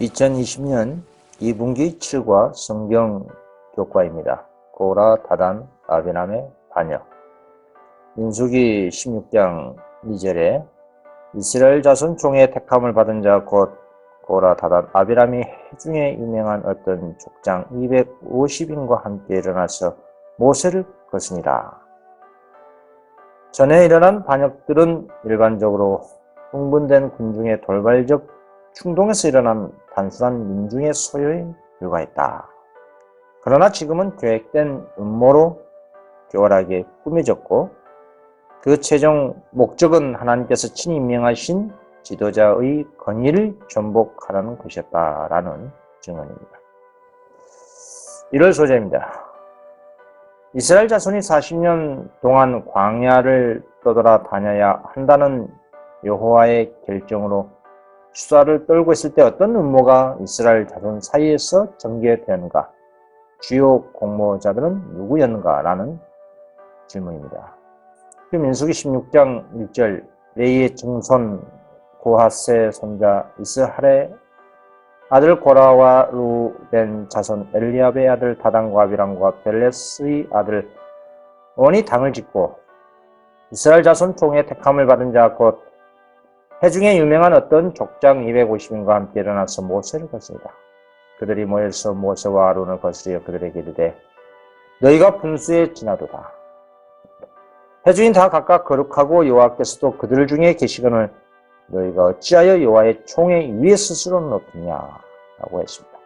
2020년 2분기 7과 성경 교과입니다. 고라, 다단, 아비람의 반역. 민수기 16장 2절에 이스라엘 자손 총의 택함을 받은 자 곧 고라, 다단, 아비람이 해중에 유명한 어떤 족장 250인과 함께 일어나서 모세를 거스니라. 전에 일어난 반역들은 일반적으로 흥분된 군중의 돌발적 충동에서 일어난 단순한 민중의 소요에 불과했다. 그러나 지금은 계획된 음모로 교활하게 꾸며졌고 그 최종 목적은 하나님께서 친히 임명하신 지도자의 건의를 전복하라는 것이었다라는 증언입니다. 1월 소재입니다. 이스라엘 자손이 40년 동안 광야를 떠돌아 다녀야 한다는 여호와의 결정으로 수사를 떨고 있을 때 어떤 음모가 이스라엘 자손 사이에서 전개되었는가? 주요 공모자들은 누구였는가? 라는 질문입니다. 민수기 16장 1절 레이의 증손 고핫의 손자 이스할의 아들 고라와 루벤 자손 엘리압의 아들 다단과 아비람과 벨레스의 아들 온이 당을 짓고 이스라엘 자손 총의 택함을 받은 자 곧 해중에 유명한 어떤 족장 250인과 함께 일어나서 모세를 거스리다. 그들이 모여서 모세와 아론을 거스려 그들에게 이르되 너희가 분수에 지나도다. 해중이 다 각각 거룩하고 여호와께서도 그들 중에 계시거늘 너희가 어찌하여 여호와의 총에 위에 스스로 높으냐 라고 했습니다.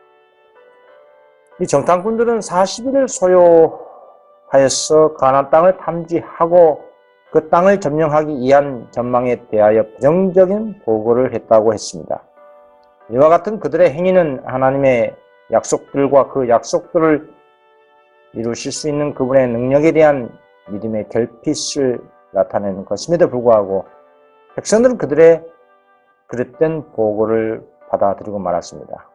이 정탐꾼들은 40일을 소요하여서 가나안 땅을 탐지하고 그 땅을 점령하기 위한 전망에 대하여 부정적인 보고를 했다고 했습니다. 이와 같은 그들의 행위는 하나님의 약속들과 그 약속들을 이루실 수 있는 그분의 능력에 대한 믿음의 결핍을 나타내는 것임에도 불구하고 백성들은 그들의 그릇된 보고를 받아들이고 말았습니다.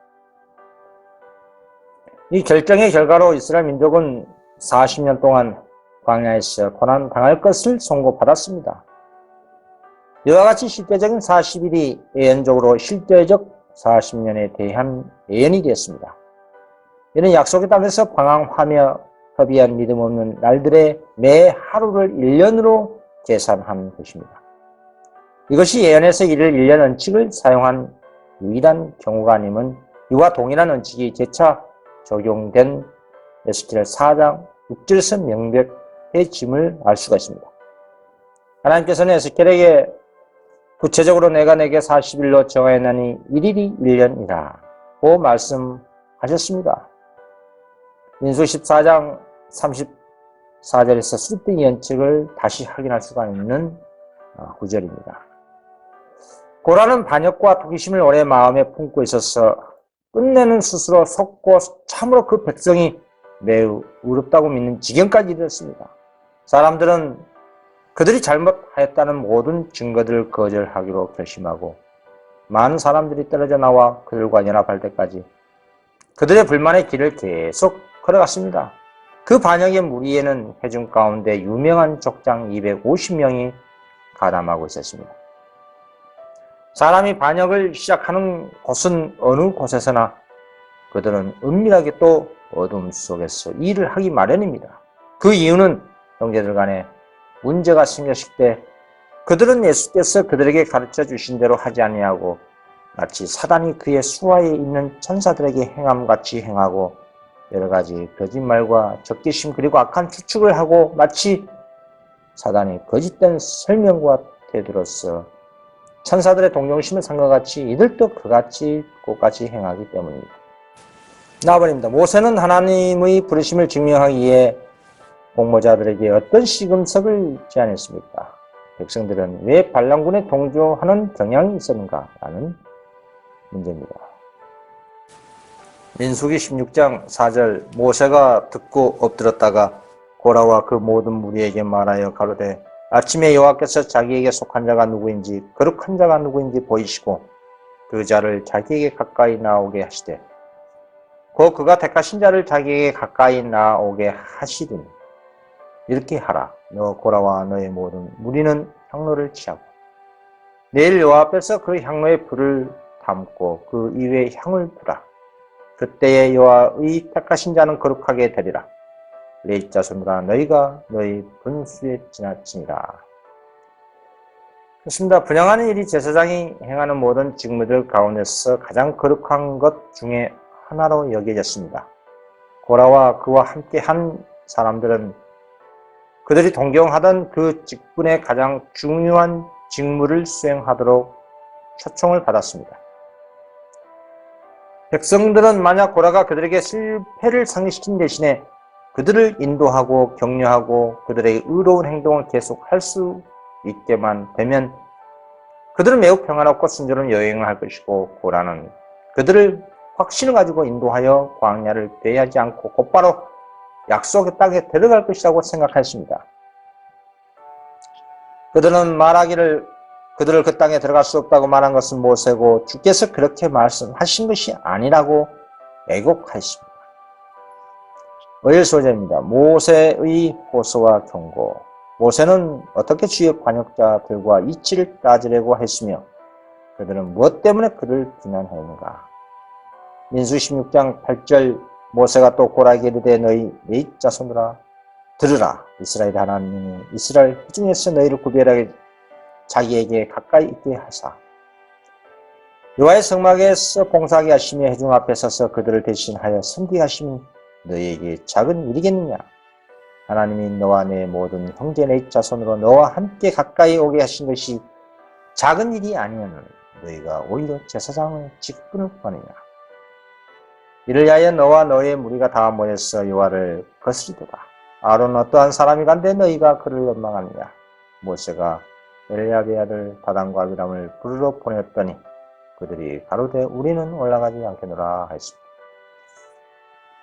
이 결정의 결과로 이스라엘 민족은 40년 동안 광야에서 고난 당할 것을 선고받았습니다. 이와 같이 실제적인 40일이 예언적으로 실제적 40년에 대한 예언이 되었습니다. 이는 약속의 땅에서 방황하며 협의한 믿음 없는 날들의 매 하루를 1년으로 계산한 것입니다. 이것이 예언에서 이를 1년 언칙을 사용한 유일한 경우가 아님은 이와 동일한 언칙이 재차 적용된 에스겔 4장 6절에서 명백해짐을 알 수가 있습니다. 하나님께서는 에스겔에게 구체적으로 내가 내게 40일로 정하였나니 1일이 1년이라 고 말씀하셨습니다. 민수 14장 34절에서 수립된 연칙을 다시 확인할 수가 있는 구절입니다. 고라는 반역과 독심을 오래 마음에 품고 있어서 끝내는 스스로 속고 참으로 그 백성이 매우 의롭다고 믿는 지경까지 이르렀습니다. 사람들은 그들이 잘못하였다는 모든 증거들을 거절하기로 결심하고 많은 사람들이 떨어져 나와 그들과 연합할 때까지 그들의 불만의 길을 계속 걸어갔습니다. 그 반역의 무리에는 회중 가운데 유명한 족장 250명이 가담하고 있었습니다. 사람이 반역을 시작하는 곳은 어느 곳에서나 그들은 은밀하게 또 어둠 속에서 일을 하기 마련입니다. 그 이유는 형제들 간에 문제가 생겼을 때 그들은 예수께서 그들에게 가르쳐 주신 대로 하지 아니하고 마치 사단이 그의 수하에 있는 천사들에게 행함같이 행하고 여러 가지 거짓말과 적개심 그리고 악한 추측을 하고 마치 사단이 거짓된 설명과 태도로서 천사들의 동정심을 산 것 같이 이들도 그같이 똑같이 행하기 때문입니다. 나아버립니다. 모세는 하나님의 부르심을 증명하기 위해 공모자들에게 어떤 시금석을 제안했습니까? 백성들은 왜 발람군에 동조하는 경향이 있었는가? 라는 문제입니다. 민수기 16장 4절 모세가 듣고 엎드렸다가 고라와 그 모든 무리에게 말하여 가로되 아침에 여호와께서 자기에게 속한 자가 누구인지 거룩한 자가 누구인지 보이시고 그 자를 자기에게 가까이 나오게 하시되 곧 그가 택하신 자를 자기에게 가까이 나오게 하시리니 이렇게 하라. 너 고라와 너의 모든 무리는 향로를 취하고 내일 여호와 앞에서 그 향로에 불을 담고 그 위에 향을 두라. 그때에 여호와의 택하신 자는 거룩하게 되리라. 레위 자손들아 너희가 너희 분수에 지나치니라. 그렇습니다. 분향하는 일이 제사장이 행하는 모든 직무들 가운데서 가장 거룩한 것 중에 하나로 여겨졌습니다. 고라와 그와 함께 한 사람들은 그들이 동경하던 그 직분의 가장 중요한 직무를 수행하도록 초청을 받았습니다. 백성들은 만약 고라가 그들에게 실패를 상기시킨 대신에 그들을 인도하고 격려하고 그들의 의로운 행동을 계속할 수 있게만 되면 그들은 매우 평안하고 순조로운 여행을 할 것이고 고라는 그들을 확신을 가지고 인도하여 광야를 배회하지 않고 곧바로 약속의 땅에 들어갈 것이라고 생각했습니다. 그들은 말하기를 그들을 그 땅에 들어갈 수 없다고 말한 것은 모세고 주께서 그렇게 말씀하신 것이 아니라고 왜곡하였습니다. 5일 소재입니다. 모세의 호소와 경고. 모세는 어떻게 주의 관역자들과 이치를 따지려고 했으며 그들은 무엇 때문에 그를 비난하였는가. 민수 16장 8절 모세가 또 고라에게 이르되 너희 네 자손들아 들으라. 이스라엘 하나님이 이스라엘 회중에서 너희를 구별하게 자기에게 가까이 있게 하사 여호와의 성막에서 봉사하게 하시며 회중 앞에 서서 그들을 대신하여 섬기게 하심이 너희에게 작은 일이겠느냐. 하나님이 너와 내 모든 형제 내 자손으로 너와 함께 가까이 오게 하신 것이 작은 일이 아니면 너희가 오히려 제사장의 직분을 구하느냐. 이를 위하여 너와 너의 무리가 다 모여서 여호와를 거스리도다. 아론은 어떠한 사람이간데 너희가 그를 원망하느냐. 모세가 엘리압의 아들 다단과 아비람을 부르러 보냈더니 그들이 가로되 우리는 올라가지 않겠노라 하였습니다.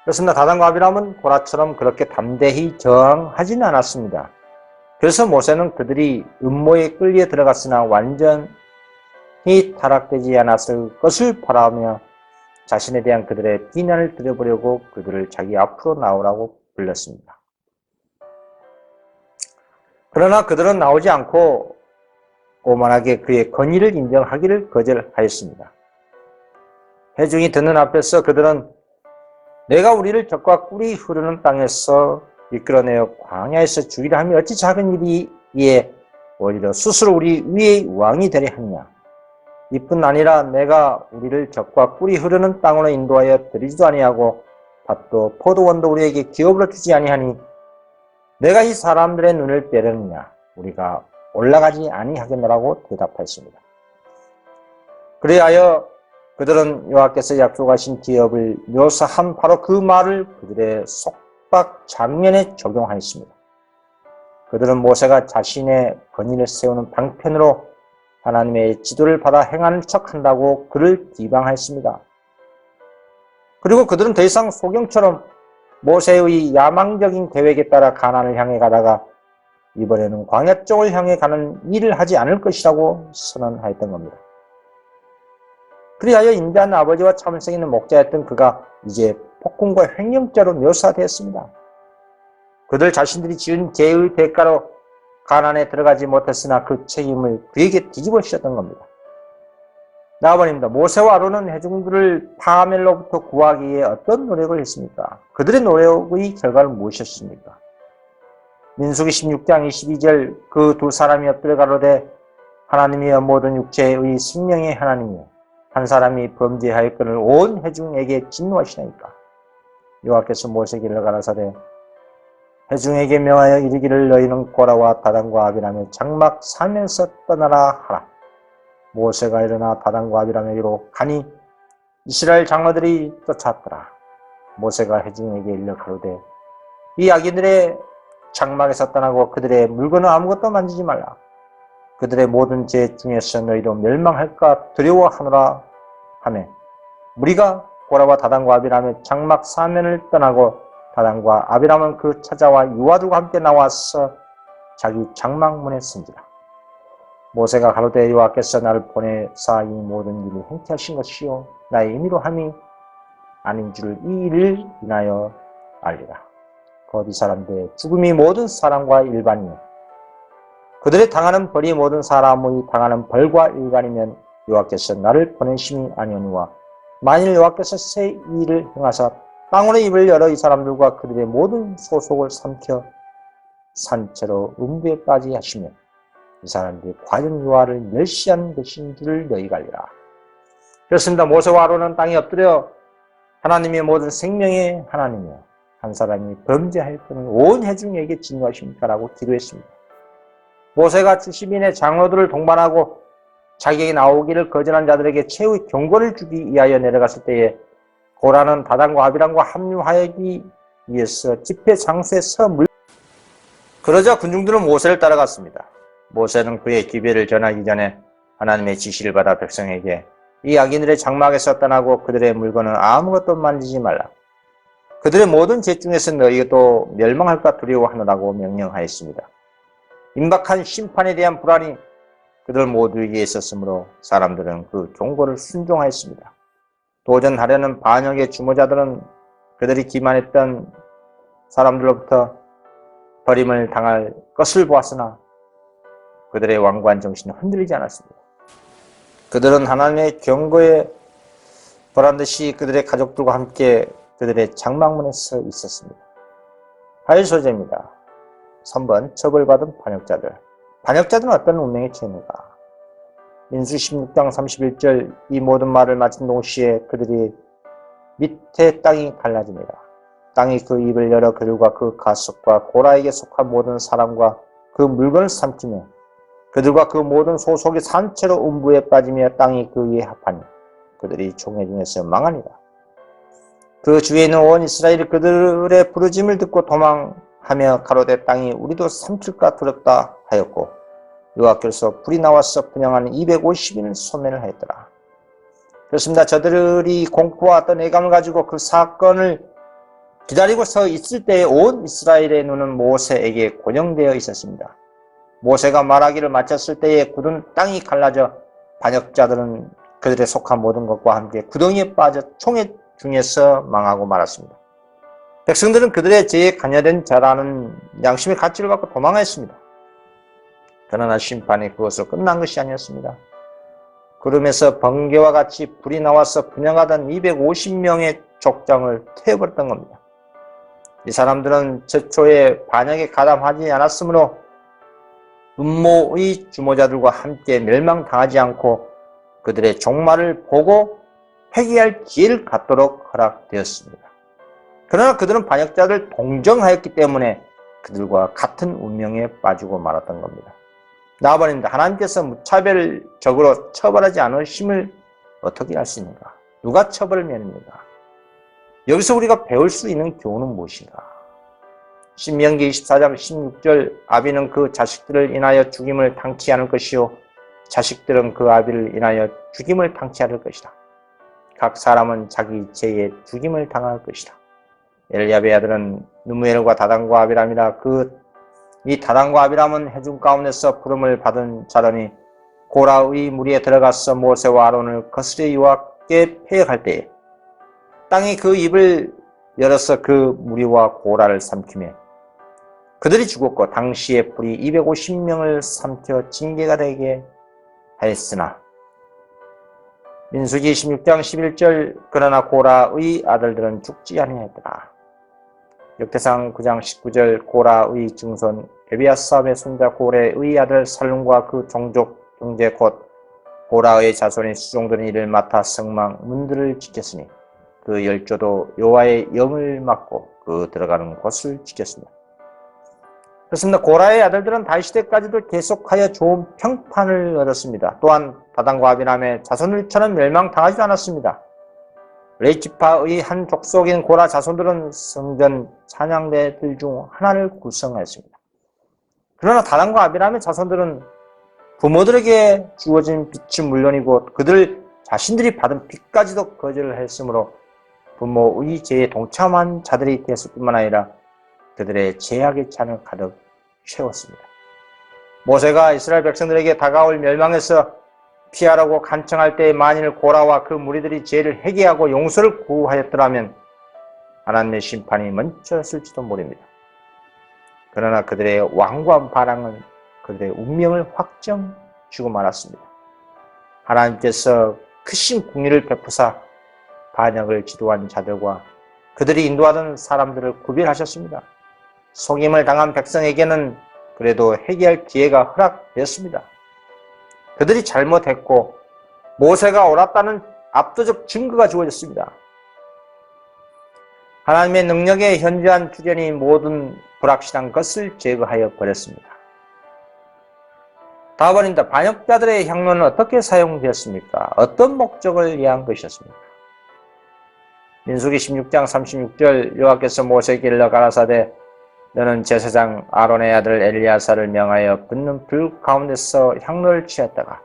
그렇습니다. 다단과 아비람은 고라처럼 그렇게 담대히 저항하지는 않았습니다. 그래서 모세는 그들이 음모에 끌려 들어갔으나 완전히 타락되지 않았을 것을 바라며 자신에 대한 그들의 비난을 들여보려고 그들을 자기 앞으로 나오라고 불렀습니다. 그러나 그들은 나오지 않고 오만하게 그의 권위를 인정하기를 거절하였습니다. 회중이 듣는 앞에서 그들은 내가 우리를 적과 꿀이 흐르는 땅에서 이끌어내어 광야에서 죽이려 하며 어찌 작은 일이기에 오히려 스스로 우리 위의 왕이 되려 하느냐. 이뿐 아니라 내가 우리를 적과 꿀이 흐르는 땅으로 인도하여 드리지도 아니하고 밭도 포도원도 우리에게 기업으로 주지 아니하니 내가 이 사람들의 눈을 빼려느냐. 우리가 올라가지 아니하겠노라고 대답하였습니다. 그리하여 그들은 여호와께서 약속하신 기업을 묘사한 바로 그 말을 그들의 속박 장면에 적용하였습니다. 그들은 모세가 자신의 권위를 세우는 방편으로 하나님의 지도를 받아 행하는 척한다고 그를 비방하였습니다. 그리고 그들은 더 이상 소경처럼 모세의 야망적인 계획에 따라 가나안을 향해 가다가 이번에는 광야 쪽을 향해 가는 일을 하지 않을 것이라고 선언하였던 겁니다. 그리하여 인자한 아버지와 참을성 있는 목자였던 그가 이제 폭군과 횡령자로 묘사되었습니다. 그들 자신들이 지은 죄의 대가로 가나안에 들어가지 못했으나 그 책임을 그에게 뒤집어 씌웠던 겁니다. 나아버립니다. 모세와 아론은 회중들을 파멸로부터 구하기 위해 어떤 노력을 했습니까? 그들의 노력의 결과는 무엇이었습니까? 민수기 16장 22절 그 두 사람이 엎드려 가로되 하나님이여 모든 육체의 생명의 하나님이여 한 사람이 범죄하였거늘 온 회중에게 진노하시나이까. 여호와께서 모세에게 가라사대 회중에게 명하여 이르기를 너희는 고라와 다단과 아비람의 장막 사면서 떠나라 하라. 모세가 일어나 다단과 아비람에게로 가니 이스라엘 장로들이 쫓았더라. 모세가 회중에게 일러 가로되 이 악인들의 장막에서 떠나고 그들의 물건은 아무것도 만지지 말라. 그들의 모든 죄 중에서 너희도 멸망할까 두려워하노라 하매 무리가 고라와 다단과 아비람의 장막 사면을 떠나고 다단과 아비람은 그 처자와 유아들과 함께 나와서 자기 장막문에 선지라. 모세가 가로되 여호와께서 나를 보내사 이 모든 일을 행케 하신 것이요 나의 임의로 함이 아닌 줄 이 일을 인하여 알리라. 곧 이 사람들의 죽음이 모든 사람과 일반이요 그들의 당하는 벌이 모든 사람의 당하는 벌과 일반이면 여호와께서 나를 보내심이 아니오니와 만일 여호와께서 새 일을 행하사 땅으로 입을 열어 이 사람들과 그들의 모든 소속을 삼켜 산채로 음부에 빠지게 하시면 이 사람들이 과연 여호와를 멸시한 것인 줄을 너희가 알리라. 그렇습니다. 모세와 아론은 땅에 엎드려 하나님의 모든 생명의 하나님이여 한 사람이 범죄할 때는 온 회중에게 진노하십니까? 라고 기도했습니다. 모세가 70인의 장로들을 동반하고 자기에게 나오기를 거절한 자들에게 최후의 경고를 주기 위하여 내려갔을 때에 고라는 다단과 아비람과 합류하기 위해서 집회 장소에 그러자 군중들은 모세를 따라갔습니다. 모세는 그의 기별을 전하기 전에 하나님의 지시를 받아 백성에게 이 악인들의 장막에서 떠나고 그들의 물건은 아무것도 만지지 말라. 그들의 모든 죄 중에서 너희도 멸망할까 두려워하노라고 명령하였습니다. 임박한 심판에 대한 불안이 그들 모두에게 있었으므로 사람들은 그 경고를 순종하였습니다. 도전하려는 반역의 주모자들은 그들이 기만했던 사람들로부터 버림을 당할 것을 보았으나 그들의 완고한 정신은 흔들리지 않았습니다. 그들은 하나님의 경고에 보란듯이 그들의 가족들과 함께 그들의 장막문에 서 있었습니다. 8일 소재입니다. 3번 처벌받은 반역자들. 반역자들은 어떤 운명에 처했는가? 민수기 16장 31절 이 모든 말을 마친 동시에 그들이 밑에 땅이 갈라집니다. 땅이 그 입을 열어 그들과 그 가축과 고라에게 속한 모든 사람과 그 물건을 삼키며 그들과 그 모든 소속이 산채로 음부에 빠지며 땅이 그 위에 합하니 그들이 총회 중에서 망하니라. 그 주위에 있는 온 이스라엘이 그들의 부르짐을 듣고 도망하며 가로되 땅이 우리도 삼킬까 두렵다 하였고 여호와께서 불이 나와서 분양하는 250인을 소멸을 하였더라. 그렇습니다. 저들이 공포와 어떤 애감을 가지고 그 사건을 기다리고 서 있을 때에 온 이스라엘의 눈은 모세에게 고정되어 있었습니다. 모세가 말하기를 마쳤을 때에 굳은 땅이 갈라져 반역자들은 그들의 속한 모든 것과 함께 구덩이에 빠져 총회 중에서 망하고 말았습니다. 백성들은 그들의 죄에 관여된 자라는 양심의 가치를 갖고 도망하였습니다. 그러나 심판이 그것으로 끝난 것이 아니었습니다. 구름에서 번개와 같이 불이 나와서 분양하던 250명의 족장을 태워버렸던 겁니다. 이 사람들은 최초의 반역에 가담하지 않았으므로 음모의 주모자들과 함께 멸망당하지 않고 그들의 종말을 보고 회개할 기회를 갖도록 허락되었습니다. 그러나 그들은 반역자들 동정하였기 때문에 그들과 같은 운명에 빠지고 말았던 겁니다. 나아버립니다. 하나님께서 무차별적으로 처벌하지 않으심을 어떻게 알 수 있는가? 누가 처벌을 내립니까? 여기서 우리가 배울 수 있는 교훈은 무엇인가? 신명기 24장 16절 아비는 그 자식들을 인하여 죽임을 당치 않을 것이요 자식들은 그 아비를 인하여 죽임을 당치 않을 것이다. 각 사람은 자기 죄에 죽임을 당할 것이다. 엘리압의 아들은 누무엘과 다단과 아비람이라 이 다단과 아비람은 회중 가운데서 부름을 받은 자라니 고라의 무리에 들어가서 모세와 아론을 거스려 여호와께 패역할 때에 땅이 그 입을 열어서 그 무리와 고라를 삼키며 그들이 죽었고 당시에 불이 250명을 삼켜 징계가 되게 하였으나 민수기 16장 11절 그러나 고라의 아들들은 죽지 아니하였더라. 역대상 9장 19절 고라의 증손 에비아삽의 손자 고레의 아들 살룸과 그 종족 형제 곧 고라의 자손이 수종드는 일을 맡아 성막 문들을 지켰으니 그 열조도 여호와의 영을 맡고 그 들어가는 곳을 지켰습니다. 그렇습니다. 고라의 아들들은 다윗시대까지도 계속하여 좋은 평판을 얻었습니다. 또한 다단과 아비람의 자손들처럼 멸망당하지 않았습니다. 레이지파의 한 족속인 고라 자손들은 성전 찬양대들 중 하나를 구성하였습니다. 그러나 다단과 아비람의 자손들은 부모들에게 주어진 빚은 물론이고 그들 자신들이 받은 빚까지도 거절을 했으므로 부모의 죄에 동참한 자들이 됐을 뿐만 아니라 그들의 죄악의 잔을 가득 채웠습니다. 모세가 이스라엘 백성들에게 다가올 멸망에서 피하라고 간청할 때 만일 고라와 그 무리들이 죄를 회개하고 용서를 구하였더라면 하나님의 심판이 멈췄을지도 모릅니다. 그러나 그들의 완고한 반항은 그들의 운명을 확정지고 말았습니다. 하나님께서 크신 궁리를 베푸사 반역을 지도한 자들과 그들이 인도하던 사람들을 구별하셨습니다. 속임을 당한 백성에게는 그래도 회개할 기회가 허락되었습니다. 그들이 잘못했고 모세가 옳았다는 압도적 증거가 주어졌습니다. 하나님의 능력의 현저한 주련이 모든 불확실한 것을 제거하여 버렸습니다. 다음번입니다. 반역자들의 향로는 어떻게 사용되었습니까? 어떤 목적을 위한 것이었습니까? 민수기 16장 36절 여호와께서 모세에게 일러 가라사대 너는 제사장 아론의 아들 엘리야사를 명하여 붙는 불 가운데서 향로를 취했다가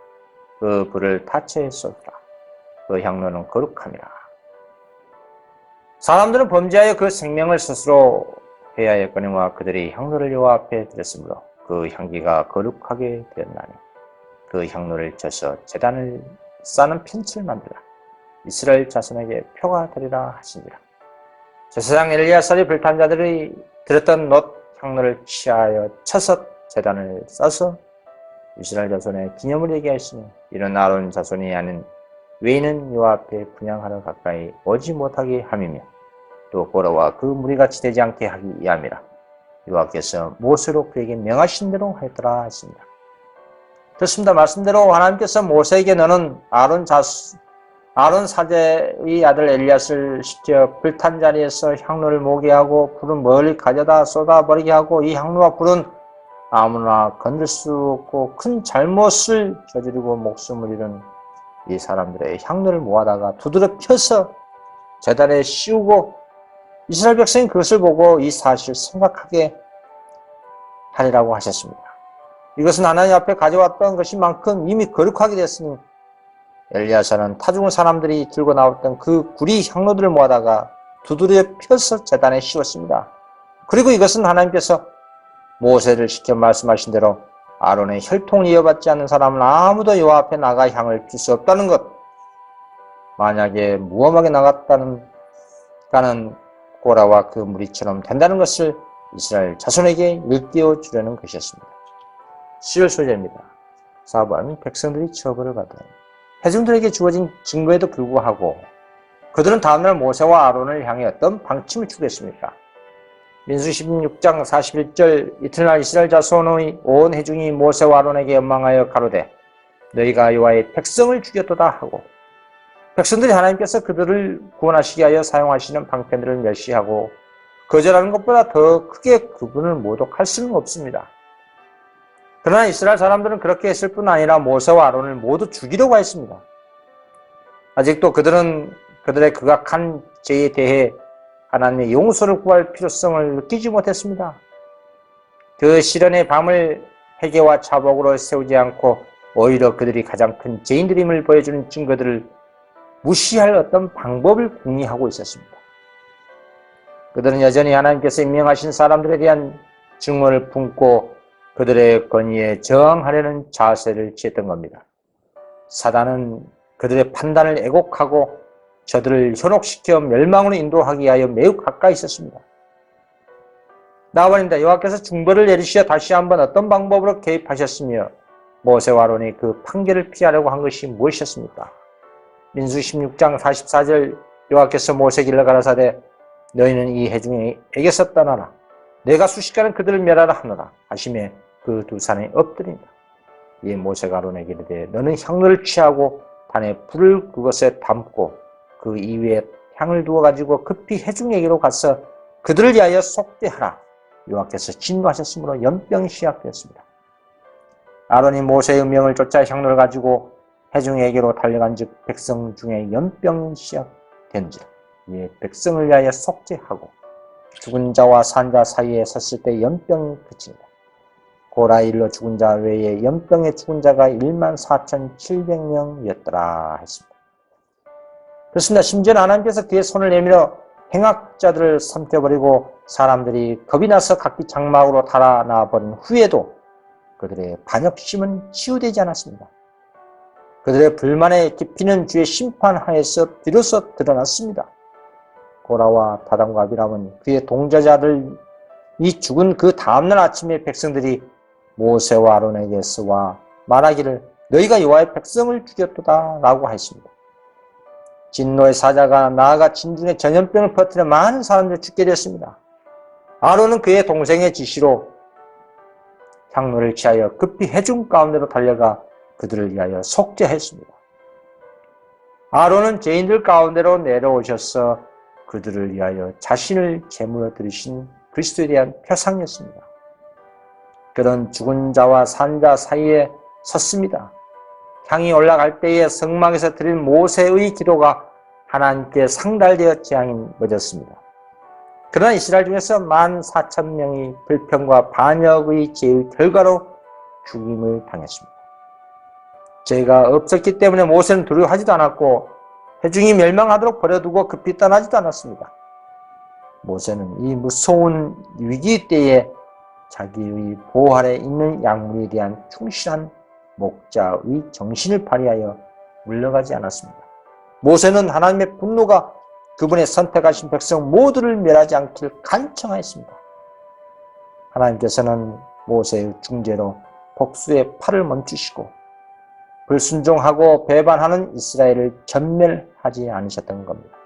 그 불을 타체에 쏟다. 그 향로는 거룩함이라. 사람들은 범죄하여 그 생명을 스스로 회하였거니와 그들이 향로를 여호와 앞에 드렸으므로 그 향기가 거룩하게 되었나니 그 향로를 져서 제단을 싸는 편치를 만들라. 이스라엘 자손에게 표가 되리라 하시니라. 제사장 엘리야살이 불탄 자들이 들었던 놋 향로를 취하여 쳐서 제단을 싸서 이스라엘 자손의 기념을 얘기 하시니 이런 아론 자손이 아닌 외인은 여호와 앞에 분향하러 가까이 오지 못하게 함이며 또 고라와 그 무리같이 되지 않게 하기 위함이라. 여호와께서 모세로 그에게 명하신 대로 하였더라 하십니다. 듣습니다. 말씀대로 하나님께서 모세에게 너는 아론 사제의 아들 엘리야스를 시켜 불탄 자리에서 향로를 모게 하고 불은 멀리 가져다 쏟아버리게 하고 이 향로와 불은 아무나 건들 수 없고 큰 잘못을 저지르고 목숨을 잃은 이 사람들의 향로를 모아다가 두드려 펴서 제단에 씌우고 이스라엘 백성이 그것을 보고 이 사실을 생각하게 하리라고 하셨습니다. 이것은 하나님 앞에 가져왔던 것인만큼 이미 거룩하게 됐으니 엘리야사는 타죽은 사람들이 들고 나왔던 그 구리 향로들을 모아다가 두드려 펴서 제단에 씌웠습니다. 그리고 이것은 하나님께서 모세를 시켜 말씀하신 대로 아론의 혈통을 이어받지 않는 사람은 아무도 여호와 앞에 나가 향을 필 수 없다는 것. 만약에 무엄하게 나갔다는 고라와 그 무리처럼 된다는 것을 이스라엘 자손에게 일깨워 주려는 것이었습니다. 10월 소재입니다. 4번 백성들이 처벌을 받은 회중들에게 주어진 증거에도 불구하고 그들은 다음날 모세와 아론을 향해 어떤 방침을 추구했습니까? 민수기 16장 41절 이튿날 이스라엘 자손의 온 회중이 모세와 아론에게 원망하여 가로되 너희가 여호와의 백성을 죽였도다 하고 백성들이 하나님께서 그들을 구원하시기 위하여 사용하시는 방편들을 멸시하고 거절하는 것보다 더 크게 그분을 모독할 수는 없습니다. 그러나 이스라엘 사람들은 그렇게 했을 뿐 아니라 모세와 아론을 모두 죽이려고 했습니다. 아직도 그들은 그들의 극악한 죄에 대해 하나님의 용서를 구할 필요성을 느끼지 못했습니다. 그 시련의 밤을 회개와 자복으로 세우지 않고 오히려 그들이 가장 큰 죄인들임을 보여주는 증거들을 무시할 어떤 방법을 궁리하고 있었습니다. 그들은 여전히 하나님께서 임명하신 사람들에 대한 증오를 품고 그들의 권위에 저항하려는 자세를 취했던 겁니다. 사단은 그들의 판단을 애곡하고 저들을 현혹시켜 멸망으로 인도하기 위하여 매우 가까이 있었습니다. 나아버립니다. 여호와께서 중벌을 내리시어 다시 한번 어떤 방법으로 개입하셨으며 모세와 아론이 그 판결을 피하려고 한 것이 무엇이었습니까? 민수기 16장 44절 여호와께서 모세에게 일러 가라사대 너희는 이 회중에게서 떠나라. 내가 수시간은 그들을 멸하라 하노라 하시매 그 두 산에 엎드린다. 이에 모세가 아론에게 이르되 너는 향로를 취하고 단에 불을 그것에 담고 그 이위에 향을 두어 가지고 급히 회중에게로 가서 그들을 위하여 속죄하라. 여호와께서 진노하셨으므로 연병이 시작되었습니다. 아론이 모세의 음명을 쫓아 향로를 가지고 회중에게로 달려간즉 백성 중에 연병이 시작된지라. 이에 백성을 위하여 속죄하고 죽은 자와 산 자 사이에 섰을 때 연병이 그친다. 고라의 일로 죽은 자 외에 연병에 죽은 자가 14,700명이었더라 했습니다. 그렇습니다. 심지어 하나님께서 그의 손을 내밀어 행악자들을 삼켜버리고 사람들이 겁이 나서 각기 장막으로 달아나버린 후에도 그들의 반역심은 치유되지 않았습니다. 그들의 불만의 깊이는 주의 심판하에서 비로소 드러났습니다. 고라와 다단과 아비람은 그의 동자자들이 죽은 그 다음날 아침에 백성들이 모세와 아론에게서 와 말하기를 너희가 여호와의 백성을 죽였도다 라고 하였습니다. 진노의 사자가 나아가 진중에 전염병을 퍼뜨려 많은 사람들이 죽게 되었습니다. 아론은 그의 동생의 지시로 향로를 취하여 급히 회중 가운데로 달려가 그들을 위하여 속죄했습니다. 아론은 죄인들 가운데로 내려오셔서 그들을 위하여 자신을 제물로 드리신 그리스도에 대한 표상이었습니다. 그런 죽은 자와 산 자 사이에 섰습니다. 향이 올라갈 때에 성막에서 드린 모세의 기도가 하나님께 상달되어 재앙이 맺었습니다. 그러나 이스라엘 중에서 14,000명이 불평과 반역의 죄의 결과로 죽임을 당했습니다. 죄가 없었기 때문에 모세는 두려워하지도 않았고 회중이 멸망하도록 버려두고 급히 떠나지도 않았습니다. 모세는 이 무서운 위기 때에 자기의 보호 아래 있는 양물에 대한 충실한 목자의 정신을 발휘하여 물러가지 않았습니다. 모세는 하나님의 분노가 그분의 선택하신 백성 모두를 멸하지 않길 간청하였습니다. 하나님께서는 모세의 중재로 복수의 팔을 멈추시고 불순종하고 배반하는 이스라엘을 전멸하지 않으셨던 겁니다.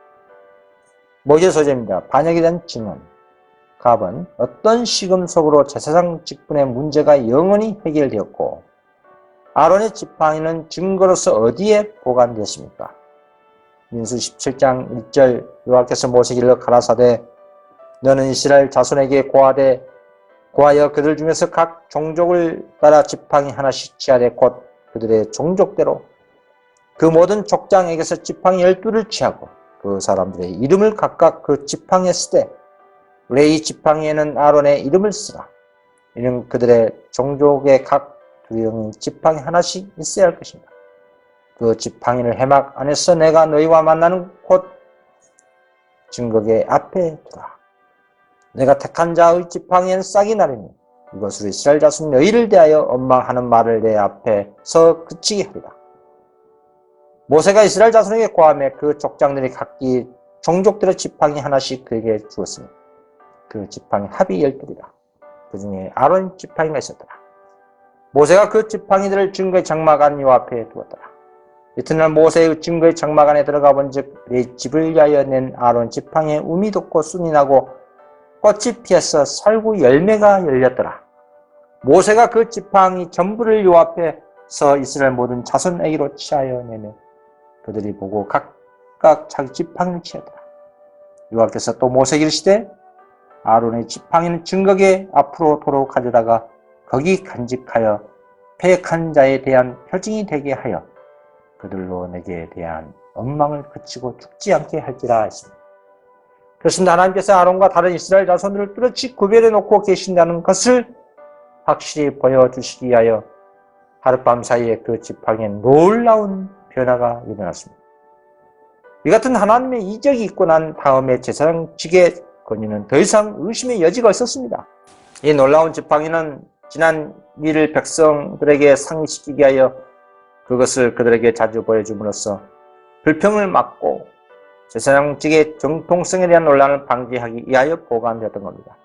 모세 소재입니다. 반역에 대한 증언. 갑은 어떤 시금 속으로 제사장 직분의 문제가 영원히 해결되었고 아론의 지팡이는 증거로서 어디에 보관되었습니까? 민수 17장 1절 여호와께서 모세에게 일러 가라사대 너는 이스라엘 자손에게 고하여 그들 중에서 각 종족을 따라 지팡이 하나씩 취하되 곧 그들의 종족대로 그 모든 족장에게서 지팡이 12를 취하고 그 사람들의 이름을 각각 그 지팡이에 쓰되 레위 지팡이에는 아론의 이름을 쓰라. 이는 그들의 종족의 각 두령이 지팡이 하나씩 있어야 할 것입니다. 그 지팡이를 해막 안에서 내가 너희와 만나는 곳 증거계 앞에 두라. 내가 택한 자의 지팡이에는 싹이 나리니 이것으로 이스라엘 자손 너희를 대하여 원망하는 말을 내 앞에서 그치게 하리라. 모세가 이스라엘 자손에게 고하며 그 족장들이 각기 종족대로 지팡이 하나씩 그에게 주었으니 그 지팡이 합이 12이라. 그 중에 아론 지팡이가 있었더라. 모세가 그 지팡이들을 증거의 장막안 요 앞에 두었더라. 이튿날 모세의 증거의 장막 안에 들어가 본즉 내 집을 위하여 낸 아론 지팡이에 우미 돋고 순이 나고 꽃이 피어서 살구 열매가 열렸더라. 모세가 그 지팡이 전부를 요 앞에서 이스라엘 모든 자손에게로 취하여 내며 그들이 보고 각각 자기 지팡이를 취하더라. 여호와께서 또 모세에게 이르시되 아론의 지팡이는 증거계 앞으로 도로 가져다가 거기 간직하여 패역한 자에 대한 표징이 되게 하여 그들로 내게 대한 원망을 그치고 죽지 않게 할지라 했습니다. 그렇습니다. 하나님께서 아론과 다른 이스라엘 자손들을 뚜렷이 구별해 놓고 계신다는 것을 확실히 보여주시기 위하여 하룻밤 사이에 그 지팡이에 놀라운 변화가 일어났습니다. 이 같은 하나님의 이적이 있고 난 다음에 제사장직의 권위는 더 이상 의심의 여지가 없었습니다. 이 놀라운 지팡이는 지난 일을 백성들에게 상기시키기 위하여 그것을 그들에게 자주 보여줌으로써 불평을 막고 제사장직의 정통성에 대한 논란을 방지하기 위하여 보관되었던 겁니다.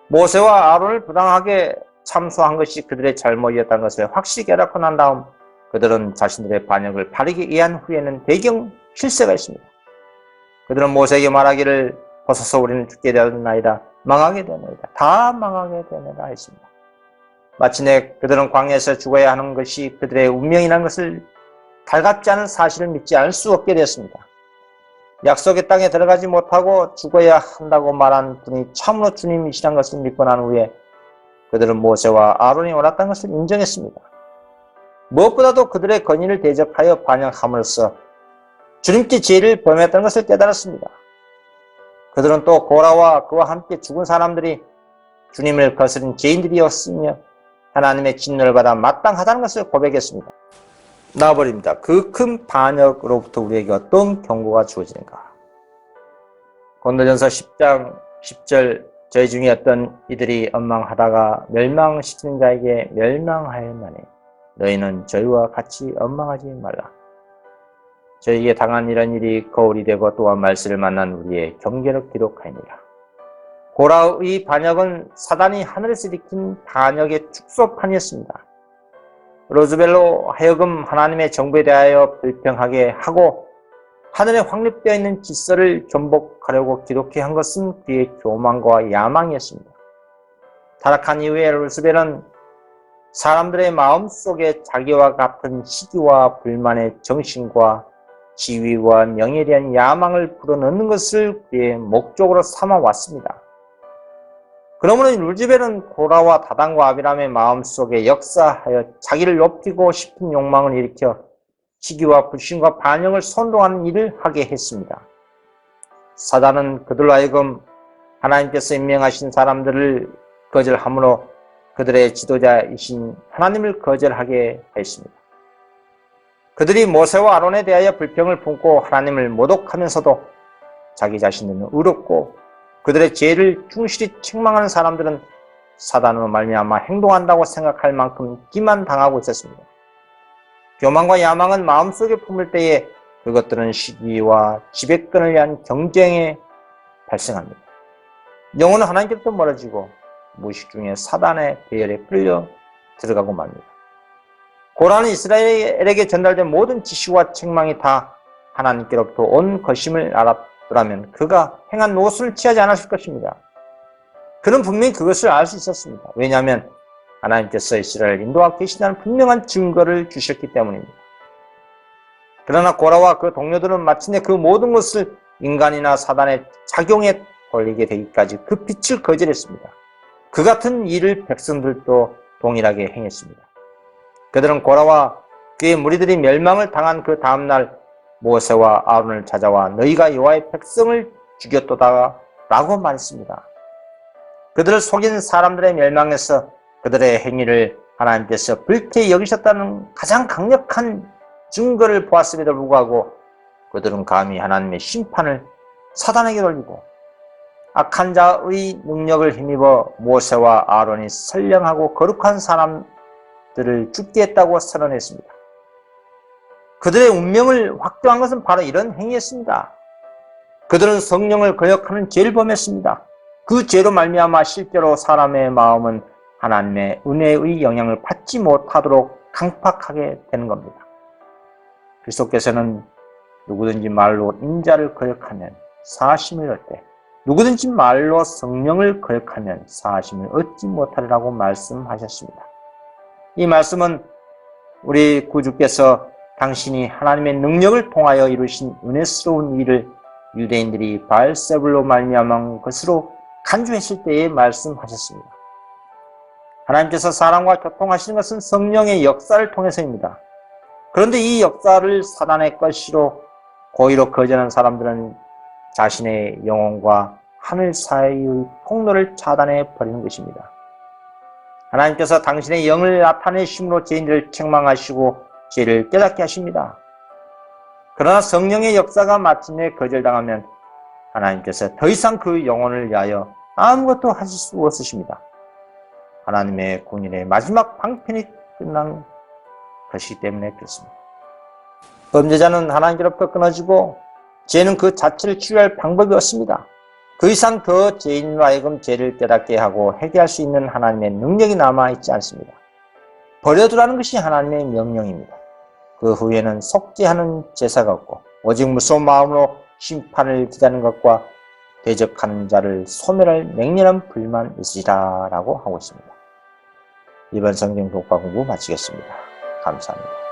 모세와 아론을 부당하게 참소한 것이 그들의 잘못이었다는 것을 확실히 깨닫고 난 다음 그들은 자신들의 반역을 바르게 이해한 후에는 배경 실세가 있습니다. 그들은 모세에게 말하기를 벗어서 우리는 죽게 되었나이다. 망하게 되었나이다. 다 망하게 되었나이다 했습니다. 마침내 그들은 광야에서 죽어야 하는 것이 그들의 운명이라는 것을 달갑지 않은 사실을 믿지 않을 수 없게 되었습니다. 약속의 땅에 들어가지 못하고 죽어야 한다고 말한 분이 참으로 주님이시라는 것을 믿고 난 후에 그들은 모세와 아론이 옳았다는 것을 인정했습니다. 무엇보다도 그들의 권위를 대적하여 반역함으로써 주님께 죄를 범했다는 것을 깨달았습니다. 그들은 또 고라와 그와 함께 죽은 사람들이 주님을 거스린 죄인들이었으며 하나님의 진노를 받아 마땅하다는 것을 고백했습니다. 나와버립니다. 그 큰 반역으로부터 우리에게 어떤 경고가 주어지는가? 고린도전서 10장 10절 저희 중에 어떤 이들이 엉망하다가 멸망시키는 자에게 멸망하였나니 너희는 저희와 같이 엉망하지 말라. 저희에게 당한 이런 일이 거울이 되고 또한 말씀을 만난 우리의 경계로 기록하니라. 고라의 반역은 사단이 하늘에서 일으킨 반역의 축소판이었습니다. 로즈벨로 하여금 하나님의 정부에 대하여 불평하게 하고 하늘에 확립되어 있는 질서를 전복하려고 기독해 한 것은 그의 교만과 야망이었습니다. 타락한 이후에 루스벨은 사람들의 마음속에 자기와 같은 시기와 불만의 정신과 지위와 명예에 대한 야망을 불어넣는 것을 그의 목적으로 삼아왔습니다. 그러므로 루즈벨은 고라와 다단과 아비람의 마음속에 역사하여 자기를 높이고 싶은 욕망을 일으켜 시기와 불신과 반영을 선동하는 일을 하게 했습니다. 사단은 그들로 하여금 하나님께서 임명하신 사람들을 거절함으로 그들의 지도자이신 하나님을 거절하게 했습니다. 그들이 모세와 아론에 대하여 불평을 품고 하나님을 모독하면서도 자기 자신은 의롭고 그들의 죄를 충실히 책망하는 사람들은 사단으로 말미암아 행동한다고 생각할 만큼 기만당하고 있었습니다. 교만과 야망은 마음속에 품을 때에 그것들은 시기와 지배권을 위한 경쟁에 발생합니다. 영혼은 하나님께로부터 멀어지고 무의식 중에 사단의 대열에 끌려 들어가고 맙니다. 고라는 이스라엘에게 전달된 모든 지시와 책망이 다 하나님께로부터 온 것임을 알았더라면 그가 행한 노릇을 취하지 않았을 것입니다. 그는 분명히 그것을 알 수 있었습니다. 왜냐하면 하나님께서 이스라엘을 인도하고 계시다는 분명한 증거를 주셨기 때문입니다. 그러나 고라와 그 동료들은 마침내 그 모든 것을 인간이나 사단의 작용에 돌리게 되기까지 그 빛을 거절했습니다. 그 같은 일을 백성들도 동일하게 행했습니다. 그들은 고라와 그의 무리들이 멸망을 당한 그 다음날 모세와 아론을 찾아와 너희가 여호와의 백성을 죽였도다 라고 말했습니다. 그들을 속인 사람들의 멸망에서 그들의 행위를 하나님께서 불쾌히 여기셨다는 가장 강력한 증거를 보았음에도 불구하고 그들은 감히 하나님의 심판을 사단에게 돌리고 악한 자의 능력을 힘입어 모세와 아론이 선량하고 거룩한 사람들을 죽게 했다고 선언했습니다. 그들의 운명을 확정한 것은 바로 이런 행위였습니다. 그들은 성령을 거역하는 죄를 범했습니다. 그 죄로 말미암아 실제로 사람의 마음은 하나님의 은혜의 영향을 받지 못하도록 강팍하게 되는 겁니다. 그리스도께서는 누구든지 말로 인자를 거역하면 사하심을 얻되 누구든지 말로 성령을 거역하면 사하심을 얻지 못하리라고 말씀하셨습니다. 이 말씀은 우리 구주께서 당신이 하나님의 능력을 통하여 이루신 은혜스러운 일을 유대인들이 바알세불로 말미암은 것으로 간주했을 때에 말씀하셨습니다. 하나님께서 사람과 교통하시는 것은 성령의 역사를 통해서입니다. 그런데 이 역사를 사단의 것이로 고의로 거절하는 사람들은 자신의 영혼과 하늘 사이의 통로를 차단해 버리는 것입니다. 하나님께서 당신의 영을 나타내심으로 죄인들을 책망하시고 죄를 깨닫게 하십니다. 그러나 성령의 역사가 마침내 거절당하면 하나님께서 더 이상 그 영혼을 위하여 아무것도 하실 수 없으십니다. 하나님의 공인의 마지막 방편이 끝난 것이기 때문에 그렇습니다. 범죄자는 하나님께로부터 끊어지고 죄는 그 자체를 치유할 방법이 없습니다. 그 이상 더 죄인으로 하여금 죄를 깨닫게 하고 회개할 수 있는 하나님의 능력이 남아있지 않습니다. 버려두라는 것이 하나님의 명령입니다. 그 후에는 속죄하는 제사가 없고 오직 무서운 마음으로 심판을 기다리는 것과 대적하는 자를 소멸할 맹렬한 불만 있으리라 라고 하고 있습니다. 이번 성경 독과 공부 마치겠습니다. 감사합니다.